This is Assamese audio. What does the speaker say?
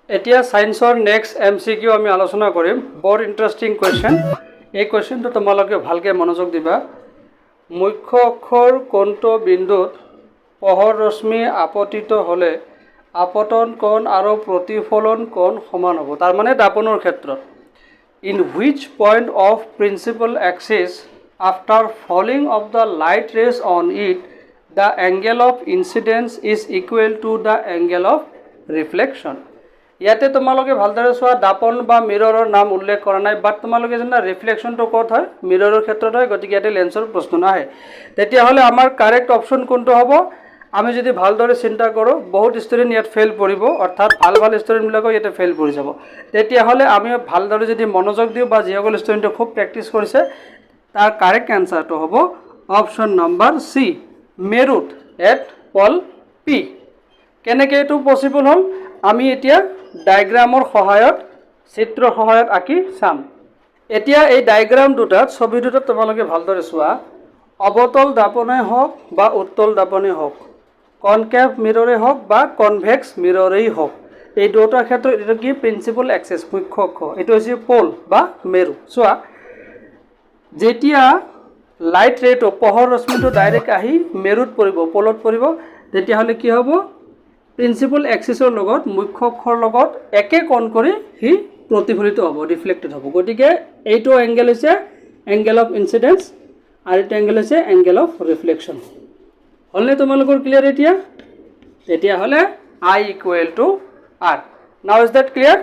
এতিয়া সায়েন্সৰ নেক্সট MCQ আমি আলোচনা কৰিম বৰ ইন্টাৰেষ্টিং কোৱেশ্চন এই কোৱেশ্চনটো তোমালোকে ভালকে মনোযোগ দিবা মুখ্য অক্ষৰ কোনটো বিন্দুত পোহৰ ৰশ্মি আপতিত হলে আপতন কোণ আৰু প্ৰতিফলন কোণ সমান হ'ব তাৰ মানে দাপনৰ ক্ষেত্ৰত in which point of principal axis after falling of the light rays on it the angle of incidence is equal to the angle of reflection ইয়াতে তোমালোকে ভালদৰে চোৱা দাপন বা মিৰৰৰ নাম উল্লেখ কৰা নাই বাট তোমালোকে জানা ৰিফ্লেকশনটো ক'ত হয় মিৰৰৰ ক্ষেত্ৰত হয় গতিকে ইয়াতে লেন্সৰ প্ৰশ্ন নাহে তেতিয়া হলে আমাৰ কাৰেক্ট অপচন কোনটো হ'ব আমি যদি ভালদৰে চিন্তা কৰো বহুত ষ্টুডেন্ট ইয়াত ফেল কৰিব অৰ্থাৎ ভাল ভাল ষ্টুডেন্ট বিলাক ইয়াতে ফেল কৰি যাব তেতিয়া হলে আমি ভালদৰে যদি মনোযোগ দিও বা যিসকল ষ্টুডেন্টে খুব প্ৰেক্টিস কৰিছে তাৰ কাৰেক্ট আনসাৰটো হ'ব অপচন নম্বৰ সি মেৰুত এট পল পি কেনেকৈ এটো পসিবল হ'ল আমি এতিয়া ডায়াগ্ৰামৰ সহায়ত চিত্ৰ সহায়ত আঁকি চাম এতিয়া এই ডায়াগ্ৰাম দুটাত ছবি দুটাত তোমালোকে ভালদৰে চোৱা অবতল দাপনে হওক বা উত্তল দাপনে হওক কনকেভ মিৰৰে হওক বা কনভেক্স মিৰৰেই হওক এই দুটাৰ ক্ষেত্ৰত এটো কি প্ৰিন্সিপাল এক্সিস মুখ্য অক্ষ এটো হৈছে পোল বা মেৰু চোৱা যেতিয়া লাইট ৰেটো পোহৰ ৰশ্মিটো ডাইৰেক্ট আহি মেৰুত পৰিব পোলত পৰিব তেতিয়া হলে কি হ'ব প্ৰিন্সিপাল এক্সিসৰ লগত মুখ্য অক্ষৰ লগত একে কোণ কৰি হি প্ৰতিফলিত হ'ব ৰিফ্লেক্টেড হ'ব গতিকে এইটো এংগেল হৈছে এংগেল অফ ইনসিডেন্স আৰু এইটো এংগেল হৈছে এংগেল অফ ৰিফ্লেকশন হলনে তোমালোকৰ ক্লিয়াৰ এতিয়া তেতিয়া হলে I equal to R now is that clear